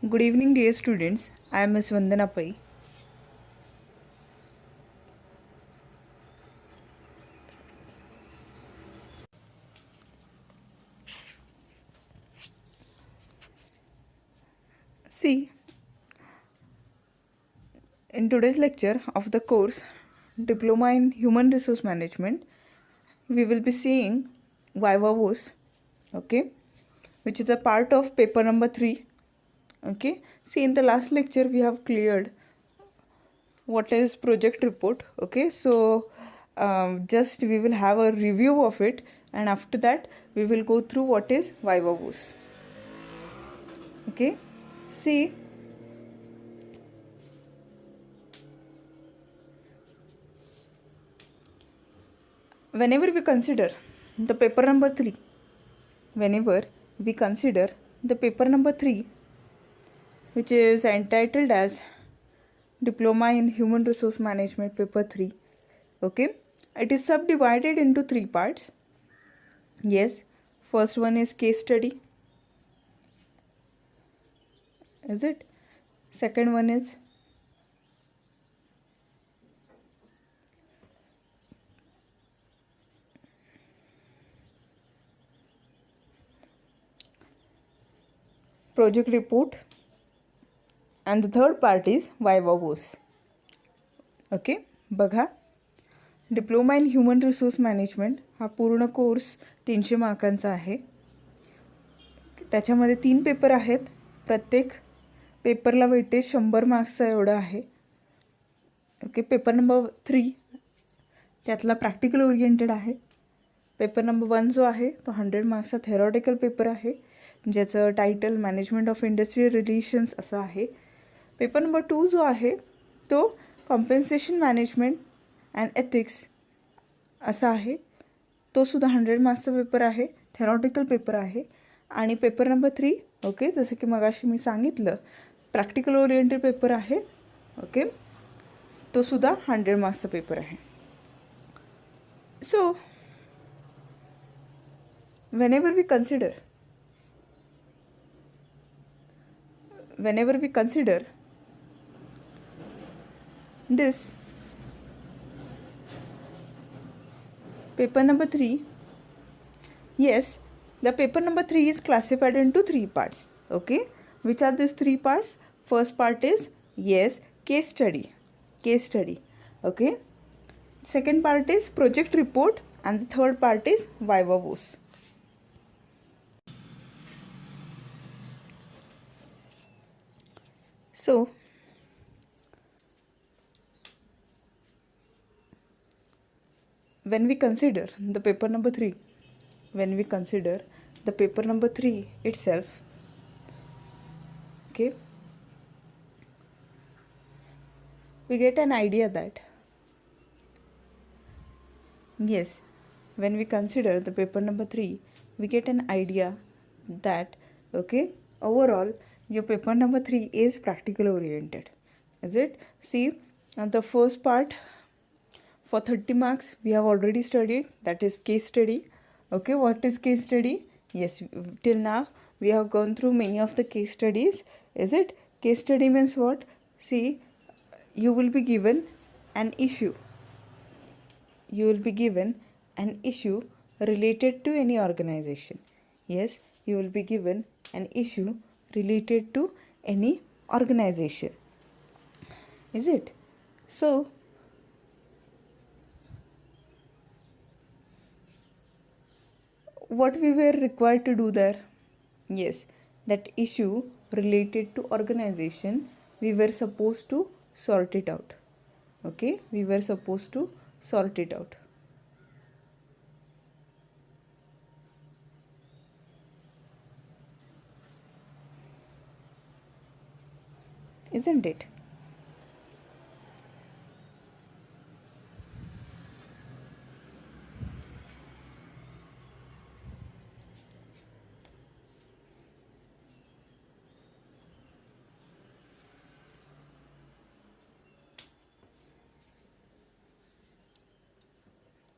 Good evening, dear students. I am Ms. Vandana Pai. See, in today's lecture of the course Diploma in Human Resource Management, we will be seeing Viva Voce, okay, which is a part of paper number 3. Okay, see, in the last lecture, we have cleared what is project report. Okay, so just we will have a review of it, and after that, we will go through what is Viva Voce. Okay, see, whenever we consider the paper number 3, whenever we consider the paper number 3, which is entitled as Diploma in Human Resource Management paper 3, okay, it is subdivided into 3 parts. Yes, first one is case study, is it? Second one is project report, and the third part is Viva Voce. Okay, बघा, diploma in human resource management हा पूर्ण course 300 मार्कांचा आहे. त्याच्यामध्ये 3 paper आहेत. प्रत्येक पेपरला weightage 100 मार्क्सचा एवढा आहे. ओके, पेपर नंबर 3 त्यातला प्रॅक्टिकल ओरिएंटेड आहे. पेपर नंबर 1 जो आहे तो 100 मार्क्सचा थेरॉटिकल पेपर आहे, ज्याचं title management of industrial relations असं आहे. पेपर नंबर 2 जो आहे तो कॉम्पेन्सेशन मॅनेजमेंट अँड एथिक्स असा आहे. तो सुद्धा 100 मार्क्सचा पेपर आहे, थेरॉटिकल पेपर आहे. आणि पेपर नंबर 3, ओके, जसं की मगाशी मी सांगितलं, प्रॅक्टिकल ओरिएंटेड पेपर आहे. ओके, तो सुद्धा 100 मार्क्सचा पेपर आहे. सो whenever we consider this paper number 3, yes, the paper number 3 is classified into 3 parts. Okay, which are these 3 parts? First part is, yes, case study. Okay, second part is project report, and the third part is Viva Voce. So when we consider the paper number 3 itself, okay, we get an idea that, yes, when we consider the paper number 3, we get an idea that, okay, overall your paper number 3 is practical oriented, is it? See, the first part for 30 marks we have already studied, that is case study. Okay, what is case study? Yes, till now we have gone through many of the case studies, is it? Case study means what? See, you will be given an issue related to any organization. Yes, you will be given an issue related to any organization, is it? So what we were required to do there? Yes, that issue related to organization, we were supposed to sort it out. Okay, we were supposed to sort it out. Isn't it?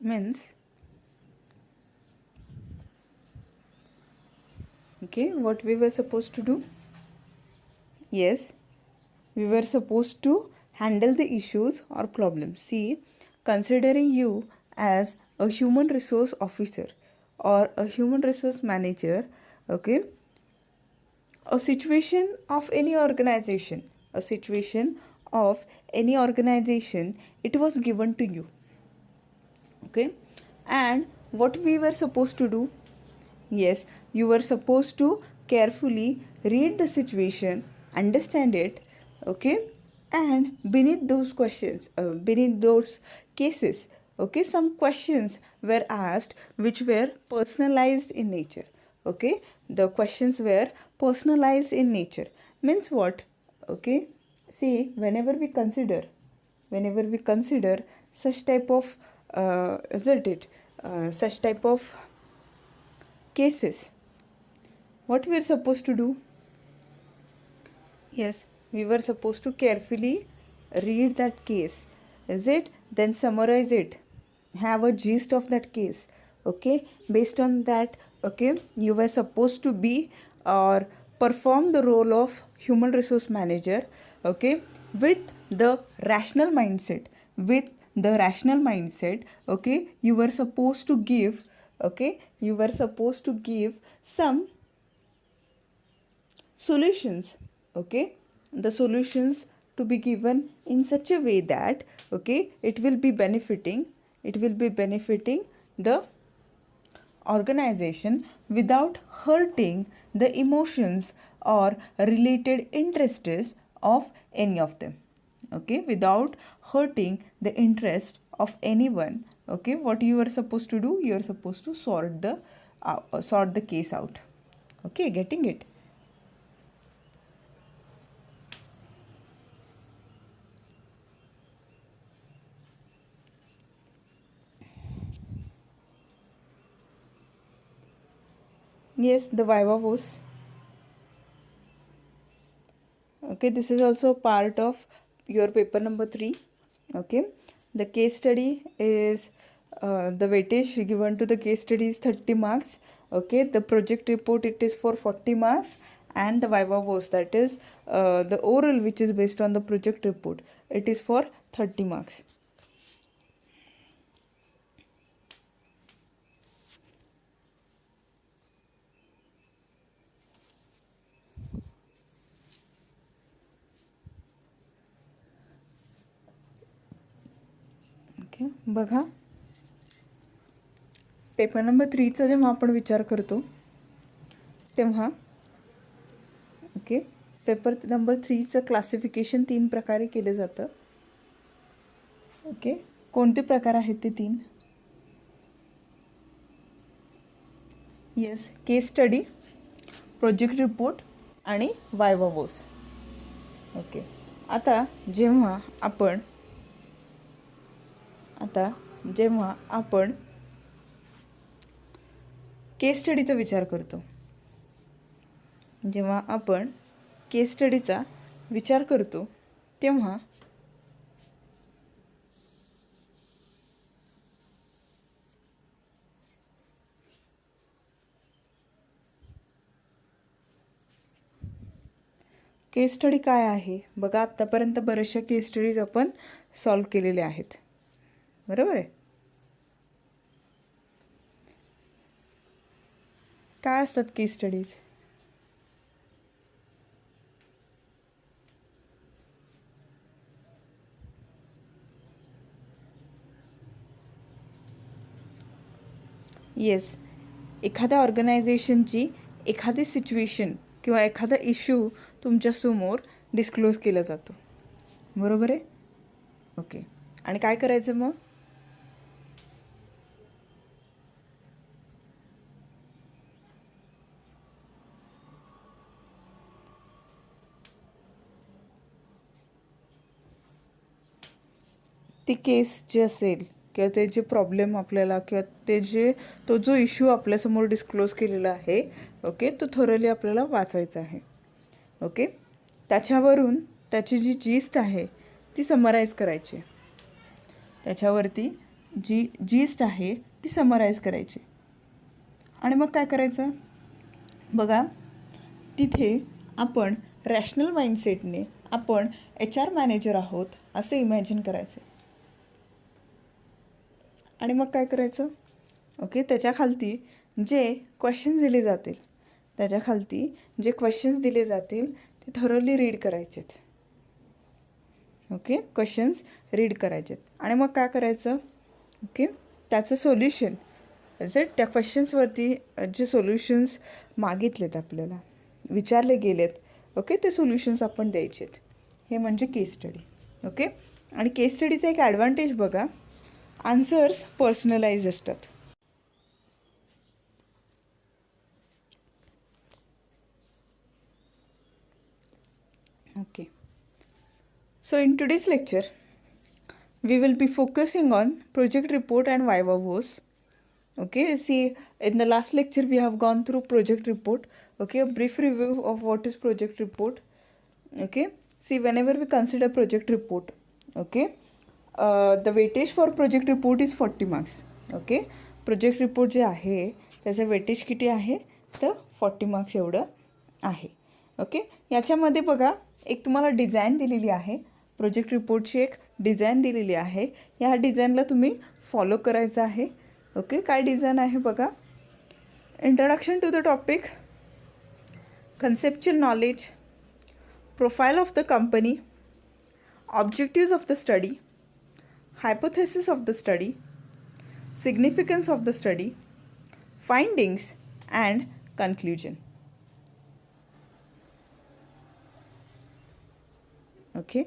Means, okay, what we were supposed to do? Yes, we were supposed to handle the issues or problems. See, considering you as a human resource officer or a human resource manager, okay, a situation of any organization, a situation of any organization, it was given to you, okay, and what we were supposed to do? Yes, you were supposed to carefully read the situation, understand it, okay, and beneath those questions, beneath those cases, okay, some questions were asked which were personalized in nature, okay. The questions were personalized in nature. Means what? Okay, see, whenever we consider such type of isn't it such type of cases, what we are supposed to do? Yes, we were supposed to carefully read that case, is it, then summarize it, have a gist of that case, okay. Based on that, okay, you were supposed to be or perform the role of human resource manager, okay, with the rational mindset, okay. You were supposed to give, okay, you were supposed to give some solutions, okay. The solutions to be given in such a way that, okay, it will be benefiting the organization without hurting the emotions or related interests of any of them, okay, without hurting the interest of anyone, okay. What you are supposed to do? You are supposed to sort the case out, okay. Getting it? Yes, the viva voce. Okay, this is also part of your paper number 3. Okay, the case study is the weightage given to the case study is 30 marks. Okay, the project report, it is for 40 marks, and the viva voce, that is the oral which is based on the project report, it is for 30 marks. Okay, बघा, paper number 3चा जेव्हा आपण विचार करतो तेव्हा, okay, paper number 3चं classification 3 प्रकारे केलं जातं, okay. कोणते प्रकार आहेत ते 3? Yes, case study, project report आणि वायवा वोस, ओके. आता जेव्हा आपण केस स्टडीचा विचार करतो, तेव्हा केस स्टडी काय आहे? बघा, आत्तापर्यंत बऱ्याचशा केस स्टडीज आपण सॉल्व केलेल्या आहेत, बरोबर आहे. काय असतात केस स्टडीज? येस, एखाद्या ऑर्गनायझेशनची एखादी सिच्युएशन किंवा एखादा इश्यू तुमच्यासमोर डिस्क्लोज केला जातो, बरोबर आहे, ओके. आणि काय करायचं मग? ती केस जी असेल किंवा ते जे प्रॉब्लेम आपल्याला किंवा तो जो इश्यू आपल्यासमोर डिस्क्लोज केलेला आहे, ओके, तो थोरली आपल्याला वाचायचा आहे, ओके. त्याच्यावरून त्याची जी जिस्ट आहे ती समराईज करायची, त्याच्यावरती जी जिस्ट आहे ती समराईज करायची. आणि मग काय करायचं? बघा, तिथे आपण रॅशनल माइंडसेटने आपण HR मॅनेजर आहोत असं इमॅजिन करायचं आणि मग काय करायचं. ओके, त्याच्याखालती जे क्वेश्चन्स दिले जातील ते थरोली रीड करायचेत. ओके, क्वेश्चन्स रीड करायचेत आणि मग काय करायचं. ओके, त्याचं सोल्युशन त्या क्वेश्चन्सवरती जे सोल्युशन्स मागितलेत आपल्याला विचारले गेलेत, ओके, ते सोल्युशन्स आपण द्यायचेत. हे म्हणजे केस स्टडी. ओके, आणि केस स्टडीचा एक ॲडव्हान्टेज बघा, आन्सर्स पर्सनलाइज असतात. Okay, so in today's lecture we will be focusing on project report and viva voce. Okay, see, in the last lecture we have gone through project report. Okay, a brief review of what is project report. Okay, see, whenever we consider project report, okay, the weightage for project report is 40 marks. Okay, project report जे आहे त्याचं weightage किती आहे तर 40 marks एवढं आहे. Okay, याच्यामध्ये बघा एक तुम्हाला डिझाईन दिलेली आहे. प्रोजेक्ट रिपोर्टची एक डिझाईन दिलेली आहे. या डिझाईनला तुम्ही फॉलो करायचं आहे. ओके, काय डिझाईन आहे बघा. Introduction to the topic, conceptual knowledge, profile of the company, objectives of the study, hypothesis of the study, significance of the study, findings and conclusion. Okay,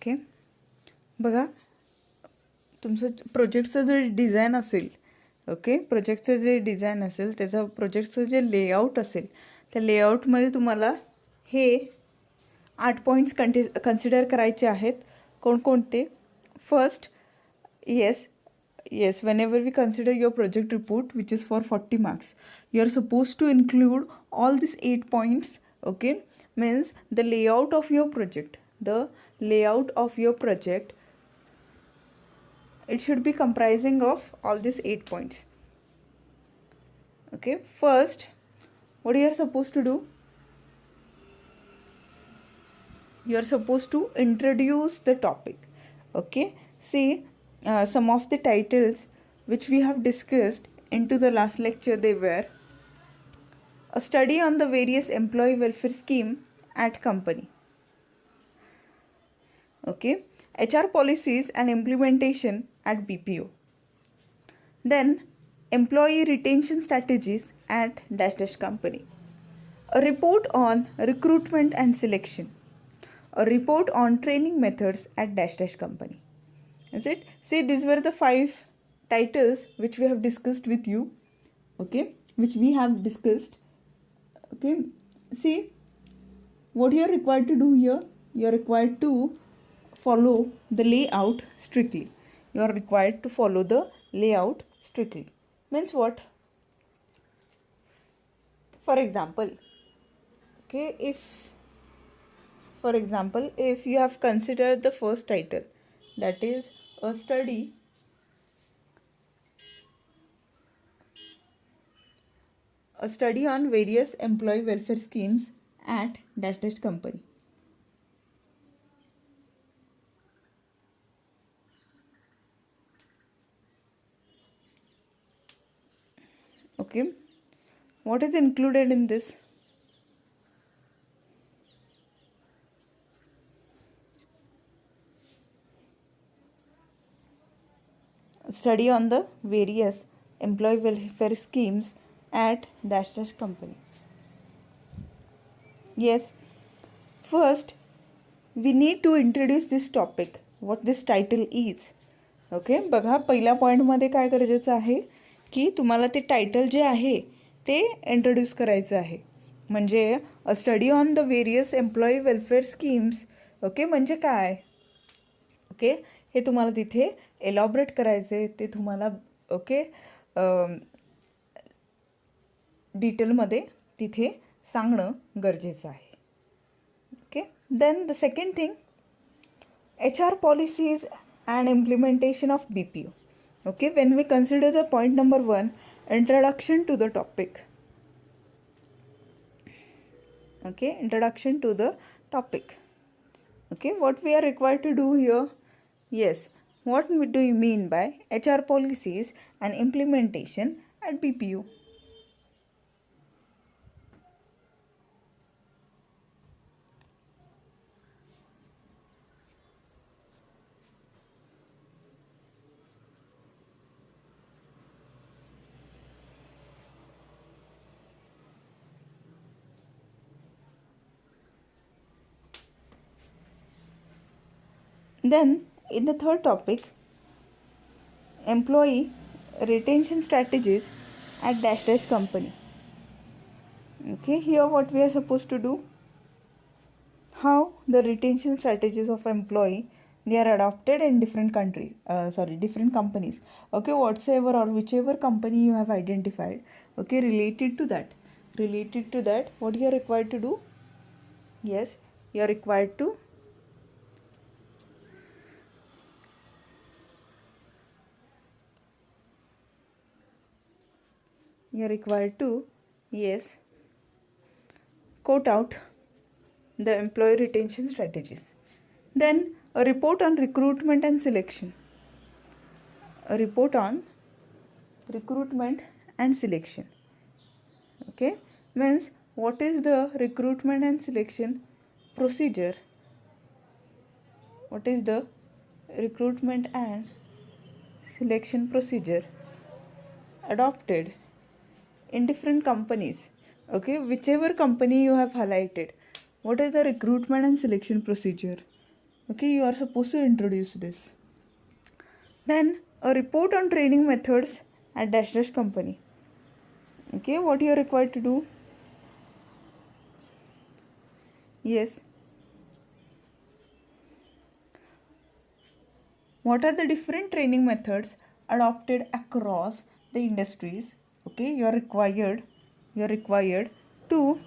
okay, बघा तुमचं प्रोजेक्टचं जे डिझाईन असेल, okay, प्रोजेक्टचं जे design असेल त्याचं प्रोजेक्टचं जे layout असेल त्या लेआउटमध्ये तुम्हाला हे 8 points consider करायचे आहेत. कोणकोणते. First, yes, whenever we consider your project report which is for 40 marks, you are supposed to include all these 8 points. Okay, means the layout of your project, it should be comprising of all these 8 points. Okay, first what you are supposed to do, you are supposed to introduce the topic. Okay, see, some of the titles which we have discussed into the last lecture, they were a study on the various employee welfare scheme at company. Okay, HR policies and implementation at BPO. Then employee retention strategies at dash dash company. A report on recruitment and selection. A report on training methods at dash dash company. Is it? See, these were the 5 titles which we have discussed with you. Okay, which we have discussed. Okay, see, what you are required to do here, you are required to follow the layout strictly. You are required to follow the layout strictly. Means what? For example, okay, if you have considered the first title, that is a study on various employee welfare schemes at dash dash company. Okay, what is included in this? Study on the various employee welfare schemes at dash dash company. Yes, first we need to introduce this topic, what this title is. Okay, बघा पहिल्या पॉईंटमध्ये काय गरजेचं आहे की तुम्हाला ते title जे आहे ते इंट्रोड्यूस करायचं आहे. म्हणजे अ study on the various employee welfare schemes. Okay, म्हणजे काय? ओके, हे तुम्हाला तिथे एलॉबरेट करायचं आहे, ते तुम्हाला ओके डिटेलमध्ये तिथे सांगणं गरजेचं आहे. Okay, then the second thing, HR policies and implementation of BPO. Okay, when we consider the point number 1, introduction to the topic. Okay, introduction to the topic. Okay, what we are required to do here? Yes, what do you mean by HR policies and implementation at BPO? Then in the third topic, employee retention strategies at dash dash company. Okay, here what we are supposed to do, how the retention strategies of employee they are adopted in different countries, different companies. Okay, whatsoever or whichever company you have identified, okay, related to that what you are required to do? Yes, you are required to yes, quote out the employee retention strategies. Then a report on recruitment and selection. A report on recruitment and selection. Okay, means what is the recruitment and selection procedure? What is the recruitment and selection procedure adopted in different companies? Okay, whichever company you have highlighted, what is the recruitment and selection procedure? Okay, you are supposed to introduce this. Then a report on training methods at dash dash company. Okay, what you are required to do? Yes, what are the different training methods adopted across the industries? Okay, you are required to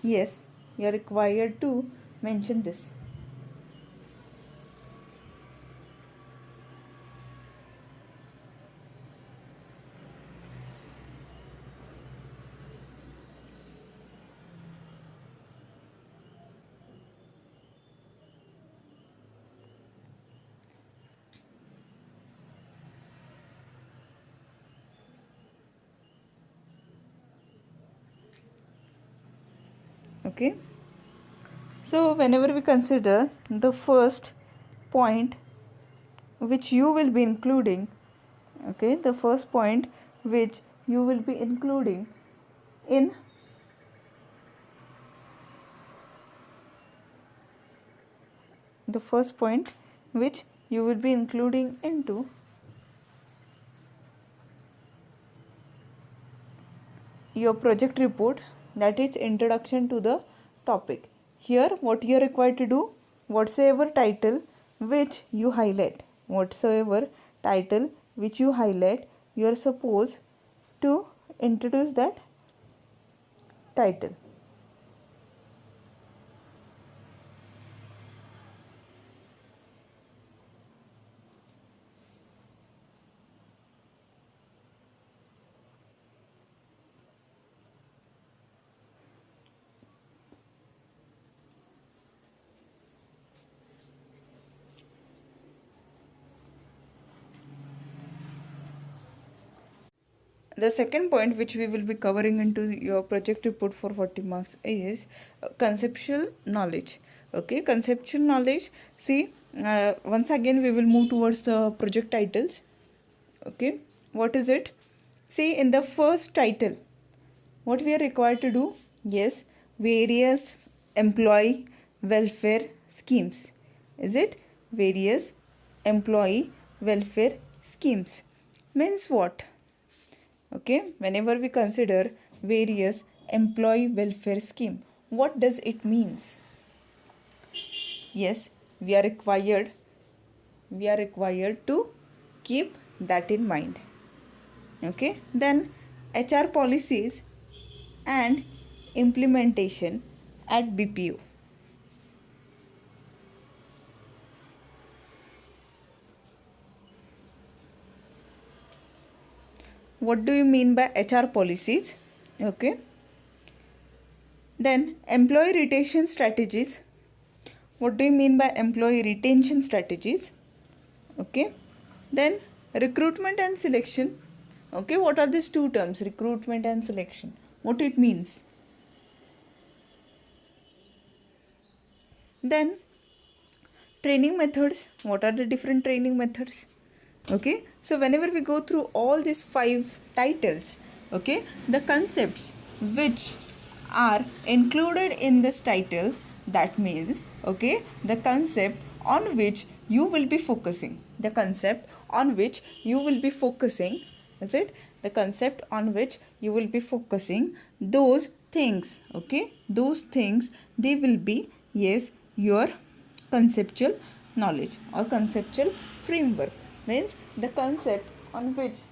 yes, you are required to mention this. Okay, so whenever we consider the first point which you will be including, okay, the first point which you will be including in the first point which you will be including into your project report, that is introduction to the topic. Here what you are required to do, whatsoever title which you highlight, you are supposed to introduce that title. The second point which we will be covering into your project report for 40 marks is conceptual knowledge. Okay, conceptual knowledge. See, once again we will move towards the project titles. Okay, What is it? See, in the first title, what we are required to do? Yes, various employee welfare schemes. Is it? Various employee welfare schemes means what? Okay, whenever we consider various employee welfare scheme, what does it means? Yes, we are required to keep that in mind. Okay, then HR policies and implementation at BPO. What do you mean by HR policies? Okay, then employee retention strategies. What do you mean by employee retention strategies? Okay, then recruitment and selection. Okay, what are these two terms, recruitment and selection? What it means? Then training methods. What are the different training methods? Okay, so whenever we go through all these 5 titles, okay, the concepts which are included in these titles, that means, okay, the concept on which you will be focusing, the concept on which you will be focusing, is it? The concept on which you will be focusing, those things, okay, those things, they will be, yes, your conceptual knowledge or conceptual framework. Means the concept on which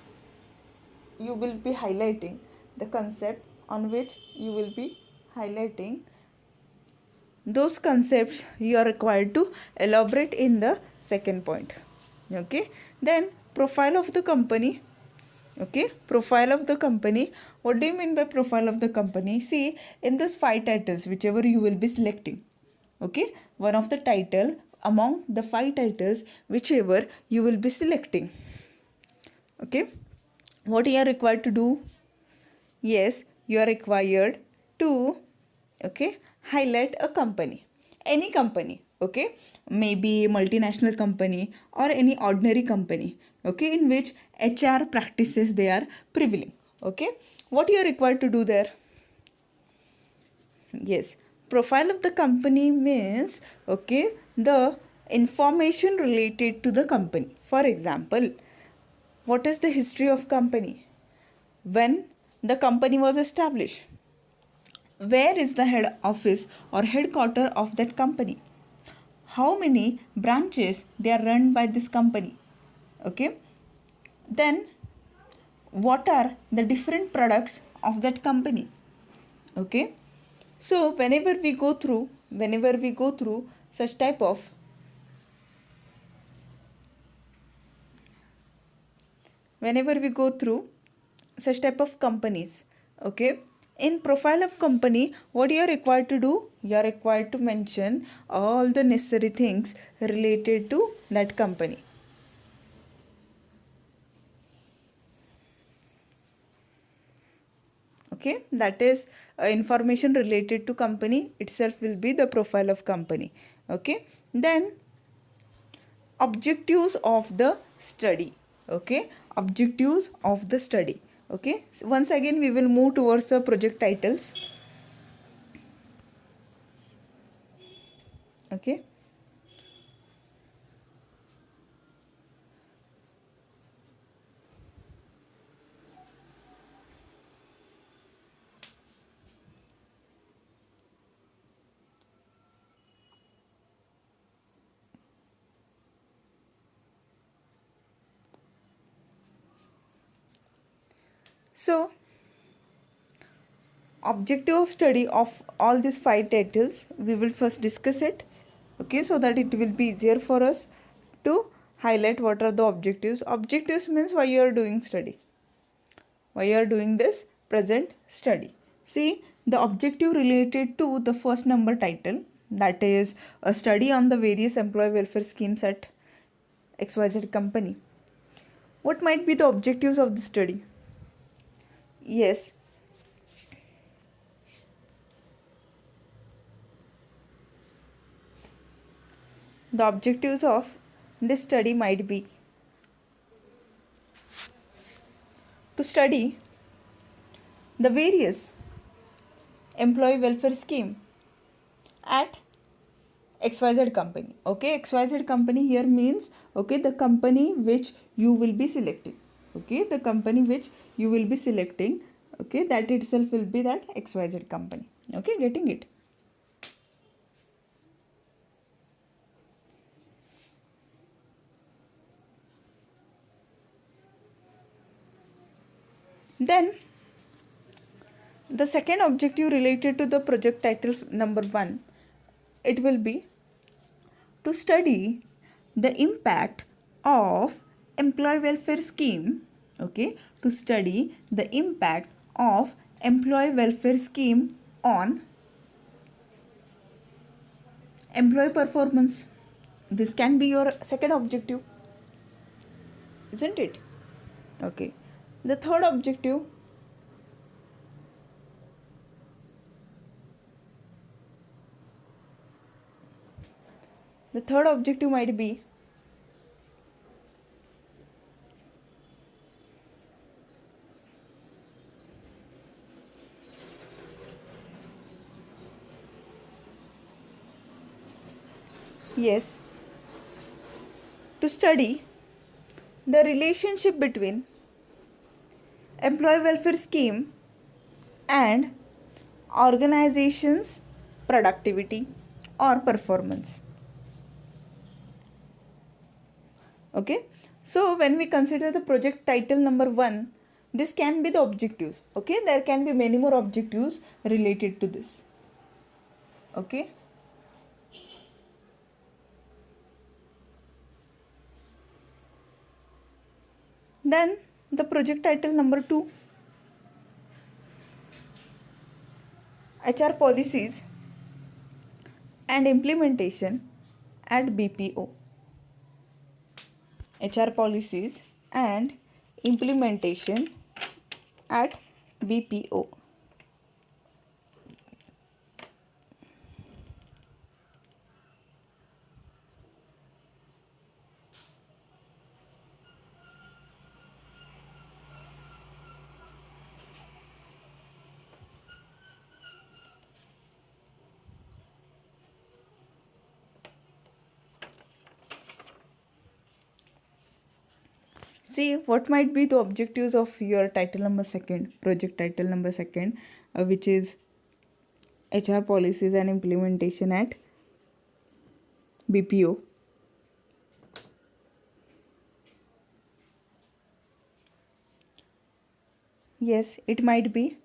you will be highlighting, the concept on which you will be highlighting, those concepts you are required to elaborate in the second point. Okay, then profile of the company. Okay, profile of the company. What do you mean by profile of the company? See, in this 5 titles, whichever you will be selecting, okay, one of the title among the 5 titles, whichever you will be selecting, okay, what you are required to do? Yes, you are required to, okay, highlight a company, any company, okay, maybe multinational company or any ordinary company, okay, in which HR practices they are prevailing. Okay, what you are required to do there? Yes, profile of the company means, okay, the information related to the company. For example, what is the history of company? When the company was established? Where is the head office or headquarter of that company? How many branches they are run by this company? Okay, then what are the different products of that company? Okay, so whenever we go through such type of companies, okay, in profile of company, what you are required to do? You are required to mention all the necessary things related to that company. Okay, that is information related to company itself will be the profile of company. Okay, then objectives of the study. Okay, objectives of the study. Okay, so once again we will move towards the project titles. Okay, so objective of study of all these 5 titles, we will first discuss it. Okay, so that it will be easier for us to highlight what are the objectives. Objectives means why you are doing study, why you are doing this present study. See, the objective related to the first number title, that is a study on the various employee welfare schemes at XYZ company. What might be the objectives of the study? Yes, the objectives of this study might be, to study the various employee welfare scheme at XYZ company. Okay, XYZ company here means, okay, the company which you will be selecting. Okay, the company which you will be selecting, okay, that itself will be that XYZ company. Okay, getting it? Then the second objective related to the project title number 1, it will be to study the impact of employee welfare scheme. Okay, to study the impact of employee welfare scheme on employee performance. This can be your second objective, isn't it? Okay, the third objective, might be yes, to study the relationship between employee welfare scheme and organization's productivity or performance. Okay, so when we consider the project title number 1, this can be the objectives. Okay, there can be many more objectives related to this. Okay, then the project title number 2, HR policies and implementation at BPO. HR policies and implementation at BPO. See what might be the objectives of your title number 2, project title number 2, which is HR policies and implementation at BPO. Yes, it might be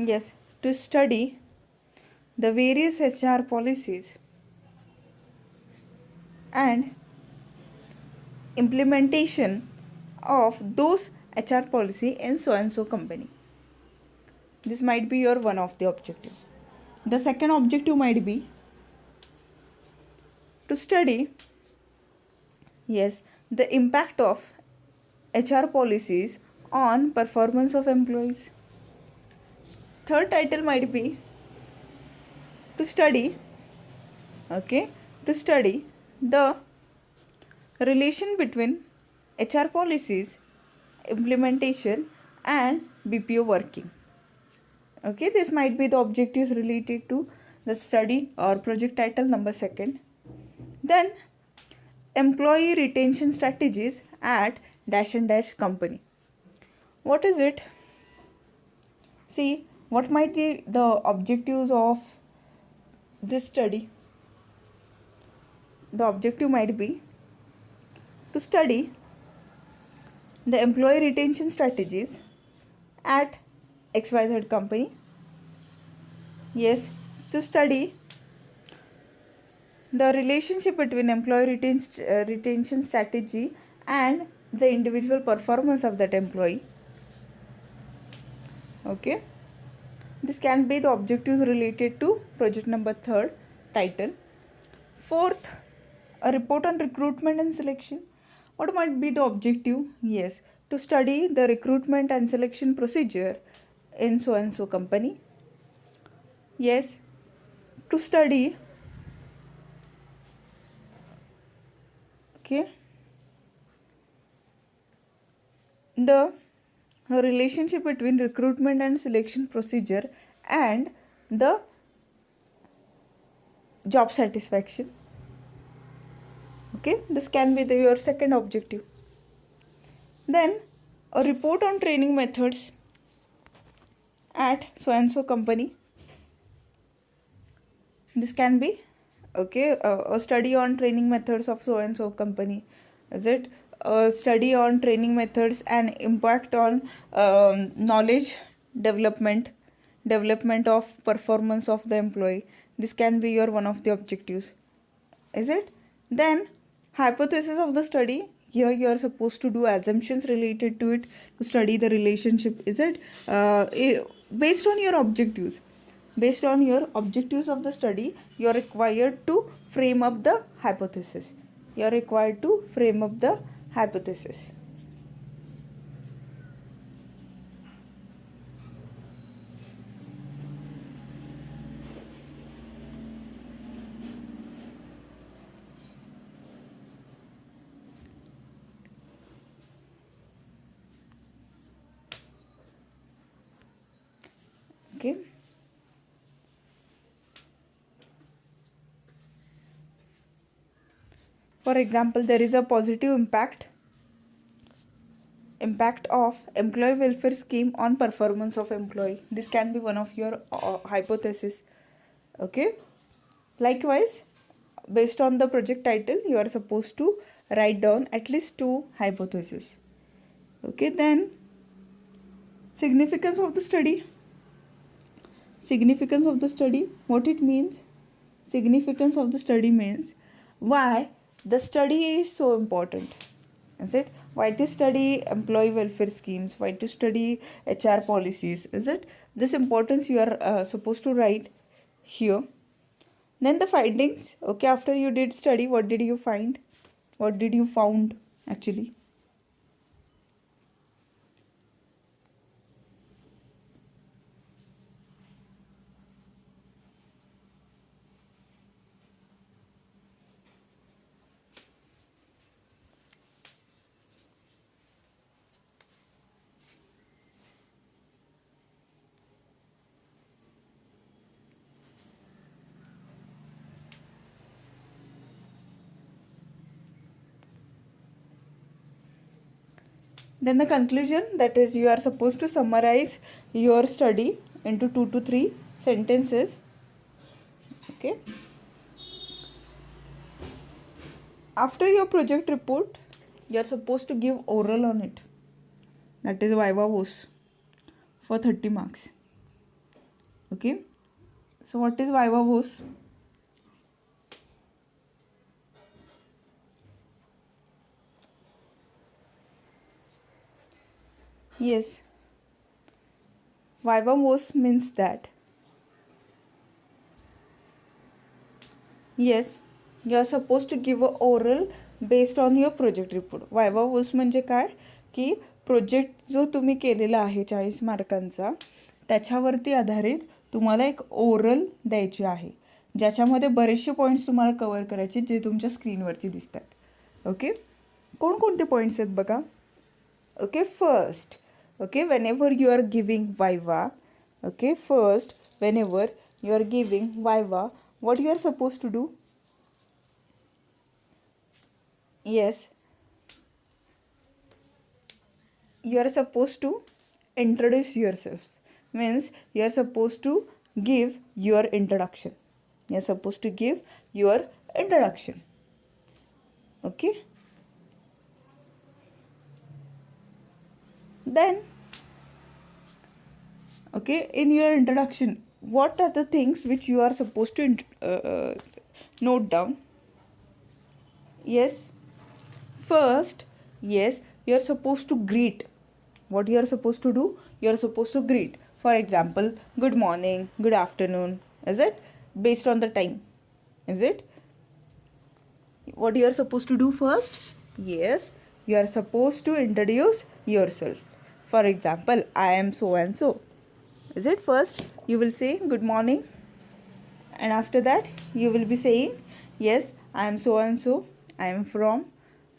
yes, to study the various HR policies and implementation of those HR policy in so and so company. This might be your one of the objective. The second objective might be to study, yes, the impact of HR policies on performance of employees. Third title might be to study, okay, to study the relation between HR policies, implementation and BPO working. Okay, this might be the objectives related to the study or project title number 2. Then employee retention strategies at dash and dash company. What is it? See, what might be the objectives of this study? The objective might be to study the employee retention strategies at XYZ company. Yes, to study the relationship between employee retention strategy and the individual performance of that employee. Okay, this can be the objectives related to project number 3 title. Fourth, a report on recruitment and selection. What might be the objective? Yes, to study the recruitment and selection procedure in so and so company. Yes, to study, okay, the relationship between recruitment and selection procedure and the job satisfaction. Okay, this can be your second objective. Then a report on training methods at so and so company. This can be, okay, a study on training methods of so and so company. Is it a study on training methods and impact on knowledge development of performance of the employee? This can be your one of the objectives. Is it? Then hypothesis of the study. Here you are supposed to do assumptions related to it to study the relationship. Is it based on your objectives? Based on your objectives of the study, you are required to frame up the hypothesis. You are required to frame up the hypothesis. Okay. For example, there is a positive impact of employee welfare scheme on performance of employee. This can be one of your hypothesis. Okay. Likewise, based on the project title, you are supposed to write down at least 2 hypotheses. Okay, then significance of the study. Significance of the study, what it means? Significance of the study means why the study is so important. Is it? Why to study employee welfare schemes? Why to study HR policies? Is it? This importance you are supposed to write here. Then the findings. Okay, after you did study, what did you find? What did you found actually? Then the conclusion, that is you are supposed to summarize your study into 2 to 3 sentences. Okay. After your project report, you are supposed to give oral on it. That is viva voce for 30 marks. Okay. So what is viva voce? Yes. Viva voce means that, yes, you are supposed to give a oral based on your project report. Viva voce म्हणजे काय की project जो तुम्ही केलेला आहे 40 मार्कांचा त्याच्यावरती आधारित तुम्हाला एक ओरल द्यायची आहे ज्याच्यामध्ये बरेचसे पॉईंट्स तुम्हाला कव्हर करायचे जे तुमच्या स्क्रीनवरती दिसतात. ओके, कोणकोणते पॉईंट्स आहेत बघा. Okay, first, okay, whenever you are giving viva, okay, first whenever you are giving viva, what you are supposed to do? Yes, you are supposed to introduce yourself. Means you are supposed to give your introduction. You are supposed to give your introduction. Okay, then okay, in your introduction, what are the things which you are supposed to note down? Yes, first, yes, you are supposed to greet. What you are supposed to do? You are supposed to greet. For example, good morning, good afternoon. Is it? Based on the time. Is it? What you are supposed to do first? Yes, You are supposed to introduce yourself. For example, I am so and so. Is it? First, you will say good morning, and after that, you will be saying, yes, I am so and so. I am from.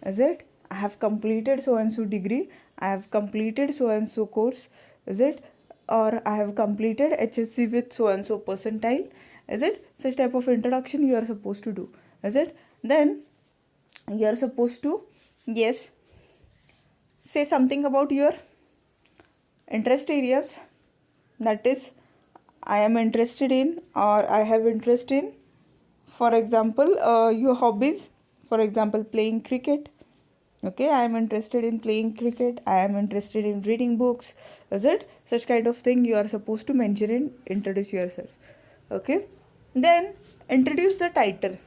Is it? I have completed so and so degree. I have completed so and so course. Is it? Or I have completed HSC with so and so percentile. Is it? Such type of introduction you are supposed to do. Is it? Then you are supposed to, yes, say something about your interest areas. That is, I am interested in, or I have interest in. For example, your hobbies. For example, playing cricket. Okay, I am interested in playing cricket. I am interested in reading books. Is it? Such kind of thing you are supposed to mention and introduce yourself. Okay, then introduce the title.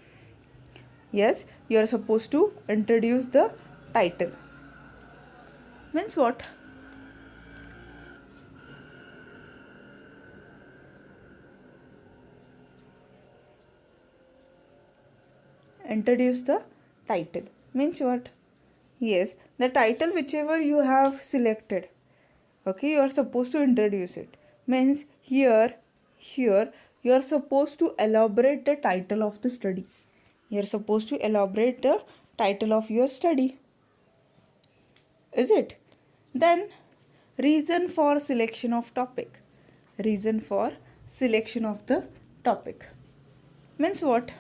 Yes, you are supposed to introduce the title. Means what? Introduce the title. Means what? Yes, the title whichever you have selected. Okay, you are supposed to introduce it. Means here you are supposed to elaborate the title of the study. You are supposed to elaborate the title of your study. Is it? Then reason for selection of topic. Reason for selection of the topic. Means what?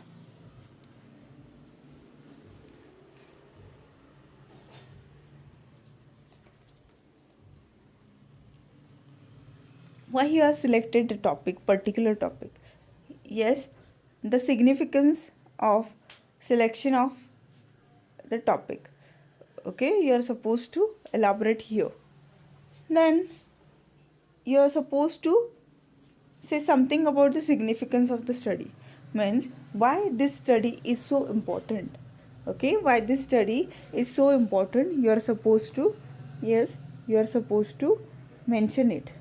Why you have selected the topic, particular topic. Yes, the significance of selection of the topic. Okay, you are supposed to elaborate here. Then you are supposed to say something about the significance of the study. Means why this study is so important. Okay, why this study is so important, you are supposed to, yes, you are supposed to mention it.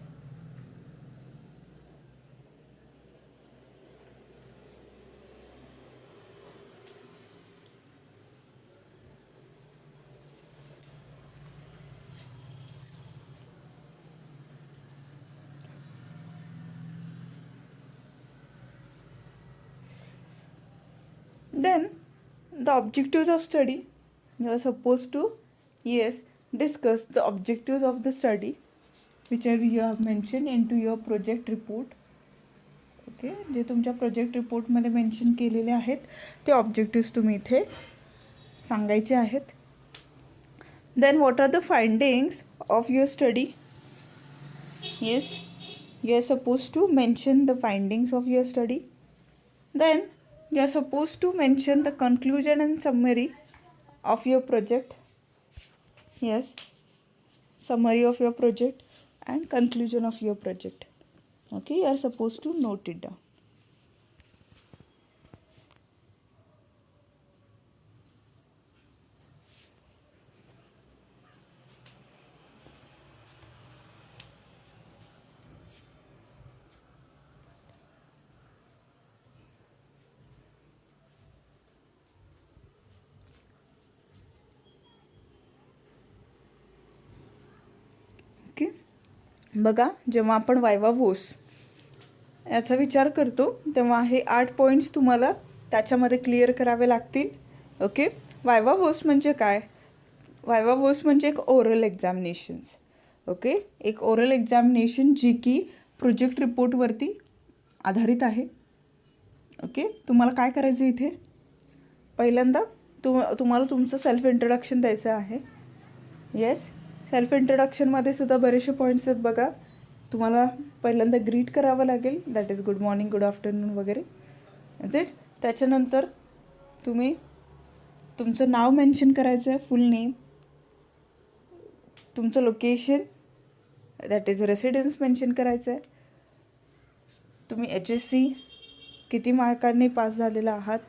Then the objectives of study, you are supposed to, yes, discuss the objectives of the study whichever you have mentioned into your project report. Okay, जे तुमच्या project रिपोर्टमध्ये mention केलेले आहेत ते objectives तुम्ही इथे सांगायचे आहेत. Then what are the findings of your study. Yes, you are suppose to mention the findings of your study. Then you are supposed to mention the conclusion and summary of your project. Yes, summary of your project and conclusion of your project. Okay, you are supposed to note it down. Okay, बघा, जेव्हा आपण viva व्होस याचा विचार करतो तेव्हा हे 8 points तुम्हाला त्याच्यामध्ये clear करावे लागतील. ओके, वायवा व्होस म्हणजे काय? वायवा व्होस म्हणजे एक ओरल एक्झामिनेशन्स. ओके, एक ओरल एक्झामिनेशन जी की प्रोजेक्ट रिपोर्टवरती आधारित आहे. ओके, तुम्हाला काय करायचं इथे? पहिल्यांदा तुम्हाला तुमचं सेल्फ इंट्रोडक्शन द्यायचं आहे. येस, सेल्फ इंट्रोडक्शनमध्ये सुद्धा बरेचसे पॉईंट्स आहेत बघा. तुम्हाला पहिल्यांदा ग्रीट करावं लागेल, that is good morning, good afternoon वगैरे. Is it? त्याच्यानंतर तुम्ही तुमचं नाव मेन्शन करायचं आहे, फुल नेम, तुमचं location, that is residence mention करायचं आहे, तुम्ही HSC किती मार्कांनी पास झालेला आहात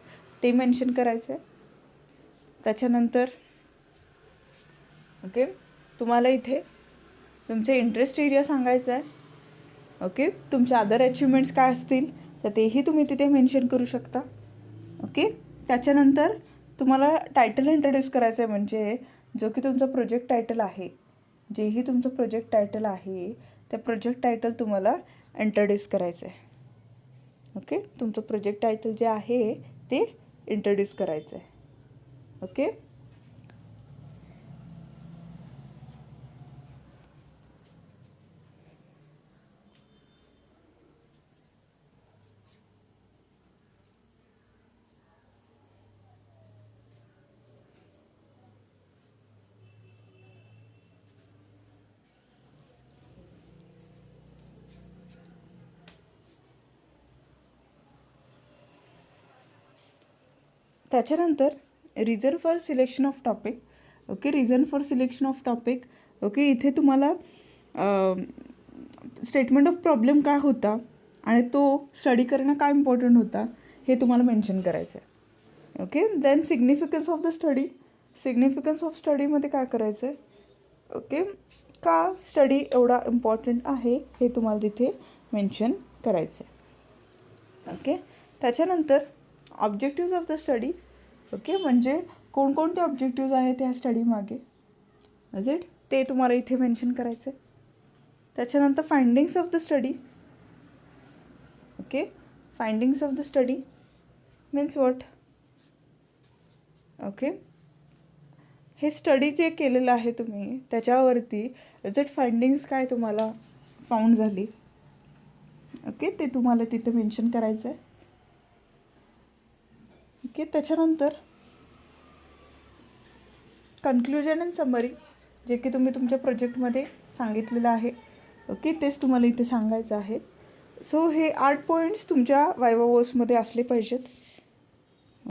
ते मेन्शन करायचं आहे. त्याच्यानंतर ओके, तुम्हाला इथे तुमचे इंटरेस्ट एरिया सांगायचा आहे. ओके, तुमचे अदर अचिव्हमेंट्स काय असतील तर तेही तुम्ही तिथे मेन्शन करू शकता. ओके, त्याच्यानंतर तुम्हाला टायटल इंट्रोड्यूस करायचं आहे, म्हणजे जो की तुमचा प्रोजेक्ट टायटल आहे, जेही तुमचं प्रोजेक्ट टायटल आहे त्या प्रोजेक्ट टायटल तुम्हाला इंट्रोड्यूस करायचं आहे. ओके, तुमचं प्रोजेक्ट टायटल जे आहे ते इंट्रोड्यूस करायचं आहे. ओके, त्याच्यानंतर reason for selection of topic. Okay, reason for selection of topic. Okay, इथे तुम्हाला स्टेटमेंट ऑफ प्रॉब्लेम काय होता आणि तो स्टडी करणं काय इम्पॉर्टंट होता हे तुम्हाला मेन्शन करायचं आहे. Okay, then significance of the study. Significance of स्टडीमध्ये काय करायचं आहे, ओके, का स्टडी एवढा इम्पॉर्टंट आहे हे तुम्हाला तिथे मेन्शन करायचं आहे. ओके, त्याच्यानंतर objectives of the study. Okay, म्हणजे कोणकोणते ऑब्जेक्टिव्ज आहेत ह्या स्टडीमागे इज इट ते तुम्हाला इथे मेन्शन करायचं आहे. त्याच्यानंतर findings of the study. Okay, findings of the study means what. Okay, हे स्टडी जे केलेलं आहे तुम्ही त्याच्यावरती इज इट फाइंडिंग्स काय तुम्हाला फाउंड झाली. ओके, ते तुम्हाला तिथे मेन्शन करायचं आहे. ओके, त्याच्यानंतर कन्क्लुजन अँड समरी, जे की तुम्ही तुमच्या प्रोजेक्टमध्ये सांगितलेलं आहे. ओके, तेच तुम्हाला इथे सांगायचं आहे. सो हे 8 पॉईंट्स तुमच्या वायवा वॉसमध्ये असले पाहिजेत.